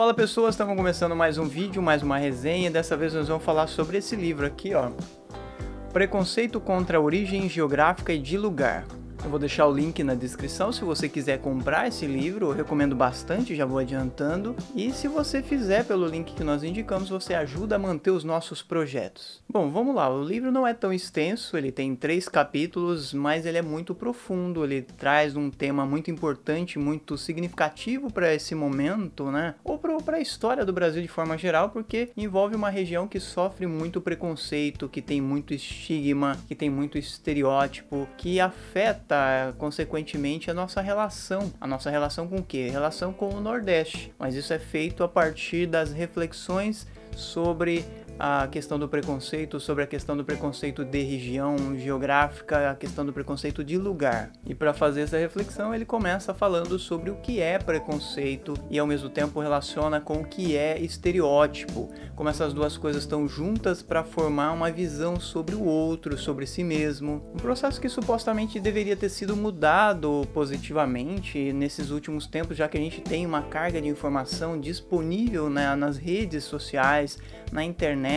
Fala pessoas, estamos começando mais um vídeo, mais uma resenha. Dessa vez nós vamos falar sobre esse livro aqui, ó. Preconceito contra a origem geográfica e de lugar. Eu vou deixar o link na descrição se você quiser comprar esse livro, eu recomendo bastante, já vou adiantando. E se você fizer pelo link que nós indicamos, você ajuda a manter os nossos projetos. Bom, vamos lá, o livro não é tão extenso, ele tem 3 capítulos, mas ele é muito profundo, ele traz um tema muito importante, muito significativo para esse momento, né? Ou para a história do Brasil de forma geral, porque envolve uma região que sofre muito preconceito, que tem muito estigma, que tem muito estereótipo, que afeta consequentemente a nossa relação com o quê? Relação com o Nordeste, mas isso é feito a partir das reflexões sobre a questão do preconceito, sobre a questão do preconceito de região geográfica, a questão do preconceito de lugar. E para fazer essa reflexão ele começa falando sobre o que é preconceito e ao mesmo tempo relaciona com o que é estereótipo, como essas duas coisas estão juntas para formar uma visão sobre o outro, sobre si mesmo. Um processo que supostamente deveria ter sido mudado positivamente nesses últimos tempos, já que a gente tem uma carga de informação disponível, né, nas redes sociais, na internet,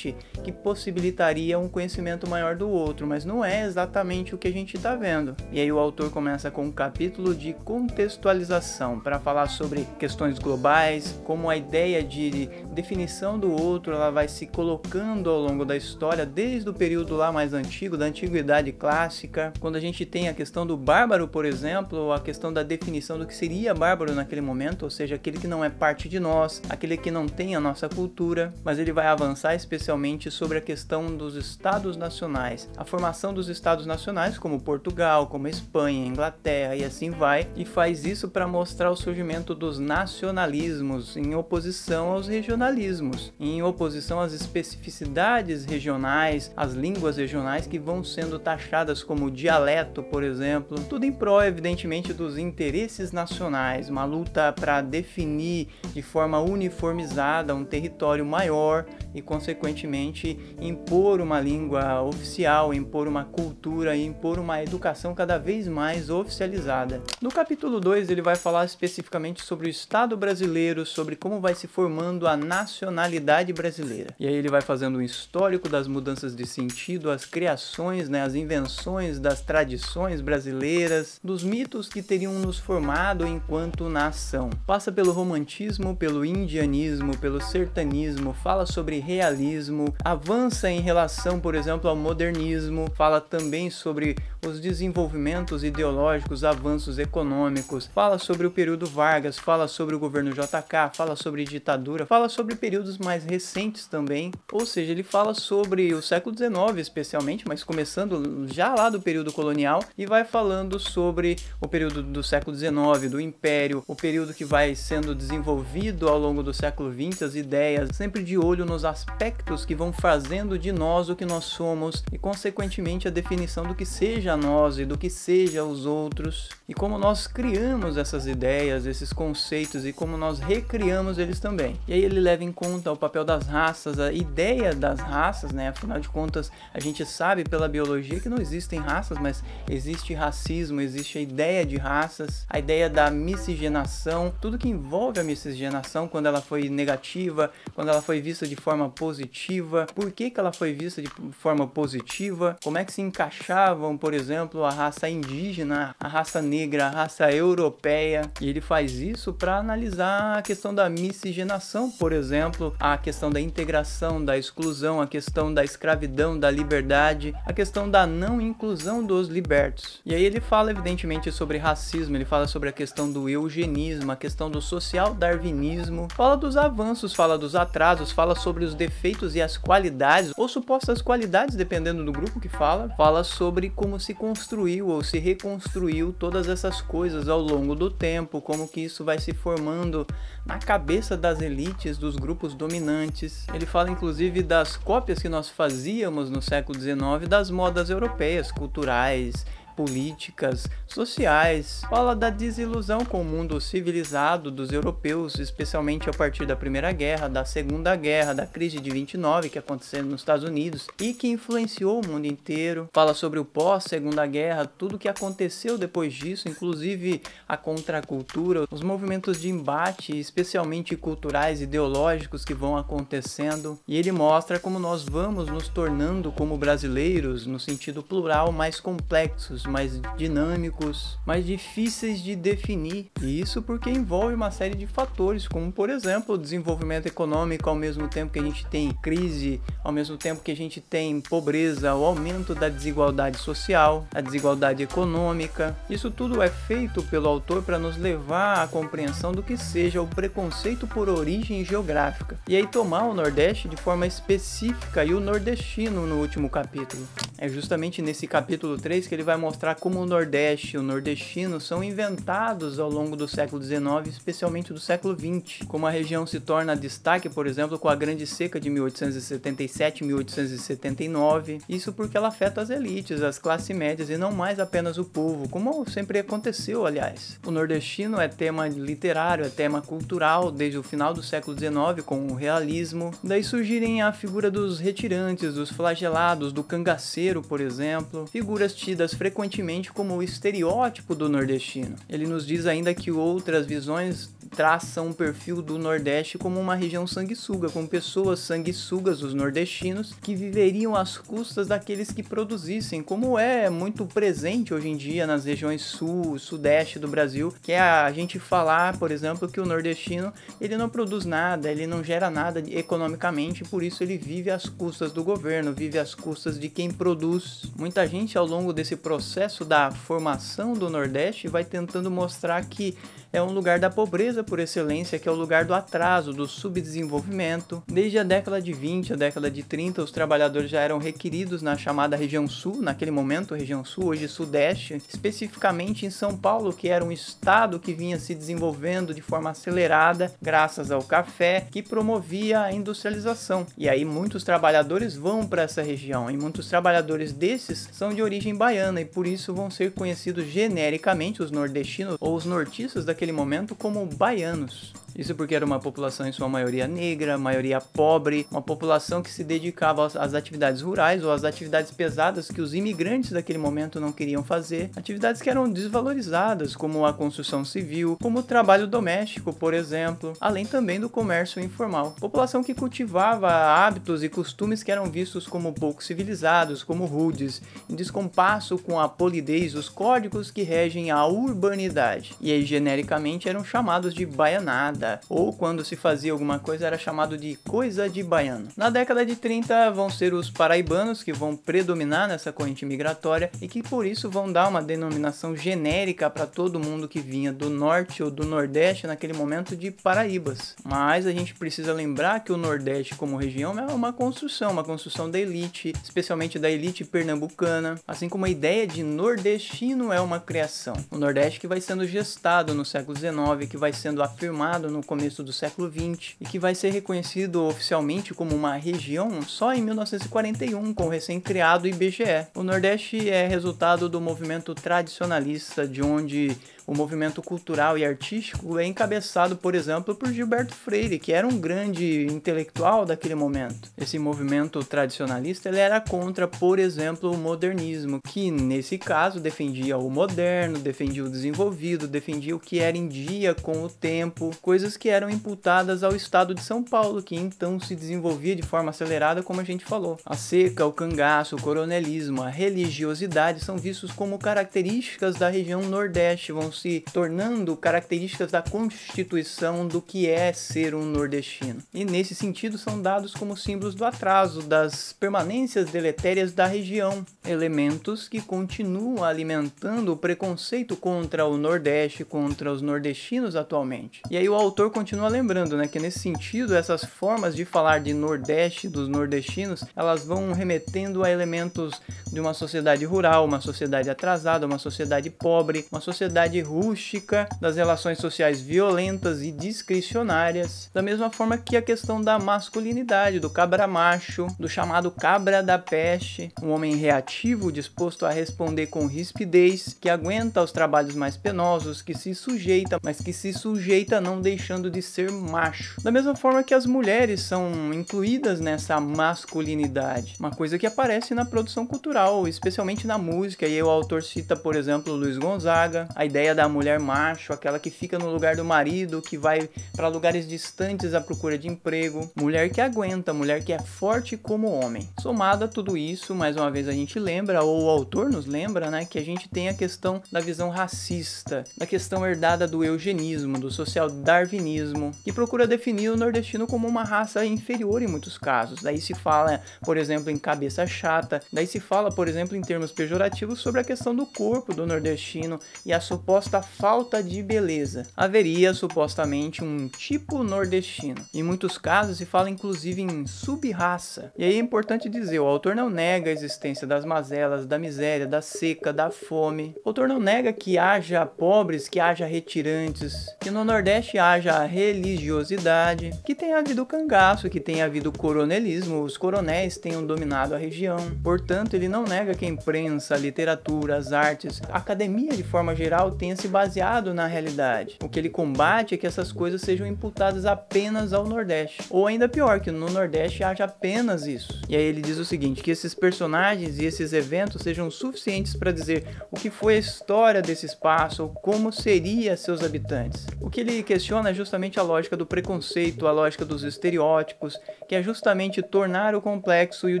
que possibilitaria um conhecimento maior do outro, mas não é exatamente o que a gente está vendo. E aí o autor começa com um capítulo de contextualização para falar sobre questões globais, como a ideia de definição do outro ela vai se colocando ao longo da história, desde o período lá mais antigo, da antiguidade clássica, quando a gente tem a questão do bárbaro, por exemplo, a questão da definição do que seria bárbaro naquele momento, ou seja, aquele que não é parte de nós, aquele que não tem a nossa cultura, mas ele vai avançar especialmente sobre a questão dos estados nacionais, a formação dos estados nacionais como Portugal, como Espanha, Inglaterra e assim vai, e faz isso para mostrar o surgimento dos nacionalismos em oposição aos regionalismos, em oposição às especificidades regionais, às línguas regionais que vão sendo taxadas como dialeto, por exemplo, tudo em prol evidentemente dos interesses nacionais, uma luta para definir de forma uniformizada um território maior e consequentemente impor uma língua oficial, impor uma cultura e impor uma educação cada vez mais oficializada. No capítulo 2 ele vai falar especificamente sobre o Estado brasileiro, sobre como vai se formando a nacionalidade brasileira. E aí ele vai fazendo um histórico das mudanças de sentido, as criações, né, as invenções das tradições brasileiras, dos mitos que teriam nos formado enquanto nação. Passa pelo romantismo, pelo indianismo, pelo sertanismo, fala sobre realismo, avança em relação, por exemplo, ao modernismo, fala também sobre os desenvolvimentos ideológicos, avanços econômicos, fala sobre o período Vargas, fala sobre o governo JK, fala sobre ditadura, fala sobre períodos mais recentes também, ou seja, ele fala sobre o século XIX especialmente, mas começando já lá do período colonial e vai falando sobre o período do século XIX, do Império, o período que vai sendo desenvolvido ao longo do século XX, as ideias, sempre de olho nos aspectos que vão fazendo de nós o que nós somos e consequentemente a definição do que seja nós e do que seja os outros e como nós criamos essas ideias, esses conceitos e como nós recriamos eles também. E aí ele leva em conta o papel das raças, a ideia das raças, né? Afinal de contas a gente sabe pela biologia que não existem raças, mas existe racismo, existe a ideia de raças, a ideia da miscigenação, tudo que envolve a miscigenação, quando ela foi negativa, quando ela foi vista de forma positiva, por que ela foi vista de forma positiva, como é que se encaixavam, por exemplo, a raça indígena, a raça negra, a raça europeia, e ele faz isso para analisar a questão da miscigenação, por exemplo, a questão da integração, da exclusão, a questão da escravidão, da liberdade, a questão da não inclusão dos libertos. E aí ele fala evidentemente sobre racismo, ele fala sobre a questão do eugenismo, a questão do social darwinismo, fala dos avanços, fala dos atrasos, fala sobre os defeitos e as qualidades, ou supostas qualidades, dependendo do grupo que fala sobre como se construiu ou se reconstruiu todas essas coisas ao longo do tempo, como que isso vai se formando na cabeça das elites, dos grupos dominantes. Ele fala inclusive das cópias que nós fazíamos no século XIX das modas europeias, culturais, políticas, sociais. Fala da desilusão com o mundo civilizado dos europeus, especialmente a partir da Primeira Guerra, da Segunda Guerra, da crise de 29 que aconteceu nos Estados Unidos e que influenciou o mundo inteiro. Fala sobre o pós-Segunda Guerra, tudo que aconteceu depois disso, inclusive a contracultura, os movimentos de embate, especialmente culturais e ideológicos que vão acontecendo. E ele mostra como nós vamos nos tornando como brasileiros, no sentido plural, mais complexos, mais dinâmicos, mais difíceis de definir. E isso porque envolve uma série de fatores, como por exemplo o desenvolvimento econômico ao mesmo tempo que a gente tem crise, ao mesmo tempo que a gente tem pobreza, o aumento da desigualdade social, a desigualdade econômica. Isso tudo é feito pelo autor para nos levar à compreensão do que seja o preconceito por origem geográfica. E aí tomar o Nordeste de forma específica e o nordestino no último capítulo. É justamente nesse capítulo 3 que ele vai mostrar como o Nordeste e o nordestino são inventados ao longo do século XIX, especialmente do século XX. Como a região se torna destaque, por exemplo, com a Grande Seca de 1877 e 1879. Isso porque ela afeta as elites, as classes médias e não mais apenas o povo, como sempre aconteceu, aliás. O nordestino é tema literário, é tema cultural desde o final do século XIX com o realismo. Daí surgirem a figura dos retirantes, dos flagelados, do cangaceiro, por exemplo, figuras tidas frequentemente como o estereótipo do nordestino. Ele nos diz ainda que outras visões traçam um perfil do Nordeste como uma região sanguessuga, com pessoas sanguessugas, os nordestinos, que viveriam às custas daqueles que produzissem, como é muito presente hoje em dia nas regiões sul, sudeste do Brasil, que é a gente falar, por exemplo, que o nordestino ele não produz nada, ele não gera nada economicamente, por isso ele vive às custas do governo, vive às custas de quem produz. Muita gente ao longo desse processo da formação do Nordeste vai tentando mostrar que é um lugar da pobreza por excelência, que é o lugar do atraso, do subdesenvolvimento. Desde a década de 20, a década de 30, os trabalhadores já eram requeridos na chamada região sul, naquele momento região sul, hoje sudeste, especificamente em São Paulo, que era um estado que vinha se desenvolvendo de forma acelerada, graças ao café, que promovia a industrialização. E aí muitos trabalhadores vão para essa região, e muitos trabalhadores desses são de origem baiana, e por isso vão ser conhecidos genericamente os nordestinos ou os nortistas daquele momento como baianos. Isso porque era uma população em sua maioria negra, maioria pobre, uma população que se dedicava às atividades rurais ou às atividades pesadas que os imigrantes daquele momento não queriam fazer, atividades que eram desvalorizadas, como a construção civil, como o trabalho doméstico, por exemplo, além também do comércio informal. População que cultivava hábitos e costumes que eram vistos como pouco civilizados, como rudes, em descompasso com a polidez, os códigos que regem a urbanidade. E aí, genericamente, eram chamados de baianada, ou quando se fazia alguma coisa era chamado de coisa de baiano. Na década de 30 vão ser os paraibanos que vão predominar nessa corrente migratória e que por isso vão dar uma denominação genérica para todo mundo que vinha do norte ou do nordeste naquele momento de Paraíbas. Mas a gente precisa lembrar que o Nordeste como região é uma construção da elite, especialmente da elite pernambucana, assim como a ideia de nordestino é uma criação. O Nordeste que vai sendo gestado no século XIX, que vai sendo afirmado no começo do século XX e que vai ser reconhecido oficialmente como uma região só em 1941 com o recém-criado IBGE. O Nordeste é resultado do movimento tradicionalista, de onde o movimento cultural e artístico é encabeçado, por exemplo, por Gilberto Freire, que era um grande intelectual daquele momento. Esse movimento tradicionalista ele era contra, por exemplo, o modernismo, que nesse caso defendia o moderno, defendia o desenvolvido, defendia o que era em dia com o tempo, coisas que eram imputadas ao estado de São Paulo, que então se desenvolvia de forma acelerada, como a gente falou. A seca, o cangaço, o coronelismo, a religiosidade são vistos como características da região Nordeste, vão se tornando características da constituição do que é ser um nordestino. E nesse sentido são dados como símbolos do atraso, das permanências deletérias da região, elementos que continuam alimentando o preconceito contra o Nordeste, contra os nordestinos atualmente. E aí o autor continua lembrando, que nesse sentido essas formas de falar de Nordeste, dos nordestinos, elas vão remetendo a elementos de uma sociedade rural, uma sociedade atrasada, uma sociedade pobre, uma sociedade rústica, das relações sociais violentas e discricionárias, da mesma forma que a questão da masculinidade, do cabra macho, do chamado cabra da peste, um homem reativo disposto a responder com rispidez, que aguenta os trabalhos mais penosos, que se sujeita, mas que se sujeita não deixando de ser macho. Da mesma forma que as mulheres são incluídas nessa masculinidade, uma coisa que aparece na produção cultural, especialmente na música, e aí o autor cita, por exemplo, Luiz Gonzaga, a ideia da mulher macho, aquela que fica no lugar do marido, que vai para lugares distantes à procura de emprego, mulher que aguenta, mulher que é forte como homem. Somado a tudo isso, mais uma vez a gente lembra, ou o autor nos lembra, né, que a gente tem a questão da visão racista, da questão herdada do eugenismo, do social darwinismo, que procura definir o nordestino como uma raça inferior em muitos casos. Daí se fala, por exemplo, em cabeça chata, daí se fala, por exemplo, em termos pejorativos sobre a questão do corpo do nordestino e a suposta falta de beleza. Haveria supostamente um tipo nordestino. Em muitos casos se fala inclusive em sub-raça. E aí é importante dizer, o autor não nega a existência das mazelas, da miséria, da seca, da fome. O autor não nega que haja pobres, que haja retirantes, que no Nordeste haja religiosidade, que tenha havido cangaço, que tenha havido coronelismo, os coronéis tenham dominado a região. Portanto, ele não nega que a imprensa, a literatura, as artes, a academia de forma geral tenha se baseado na realidade. O que ele combate é que essas coisas sejam imputadas apenas ao Nordeste. Ou ainda pior, que no Nordeste haja apenas isso. E aí ele diz o seguinte, que esses personagens e esses eventos sejam suficientes para dizer o que foi a história desse espaço, ou como seria seus habitantes. O que ele questiona é justamente a lógica do preconceito, a lógica dos estereótipos, que é justamente tornar o complexo e o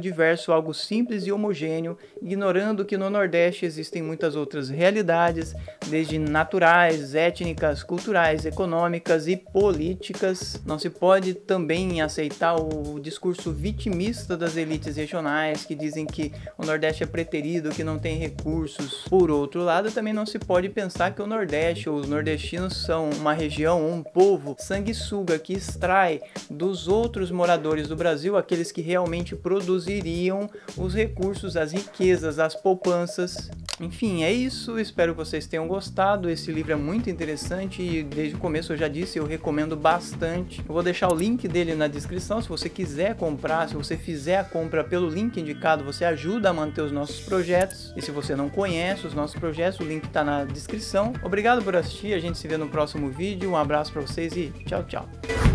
diverso algo simples e homogêneo, ignorando que no Nordeste existem muitas outras realidades, desde naturais, étnicas, culturais, econômicas e políticas. Não se pode também aceitar o discurso vitimista das elites regionais, que dizem que o Nordeste é preterido, que não tem recursos. Por outro lado, também não se pode pensar que o Nordeste ou os nordestinos são uma região, um povo sanguessuga que extrai dos outros moradores do Brasil aqueles que realmente produziriam os recursos, as riquezas, as poupanças. Enfim, é isso, espero que vocês tenham gostado. Esse livro é muito interessante e desde o começo eu já disse, eu recomendo bastante. Eu vou deixar o link dele na descrição, se você quiser comprar, se você fizer a compra pelo link indicado, você ajuda a manter os nossos projetos. E se você não conhece os nossos projetos, o link está na descrição. Obrigado por assistir, a gente se vê no próximo vídeo, um abraço para vocês e tchau, tchau.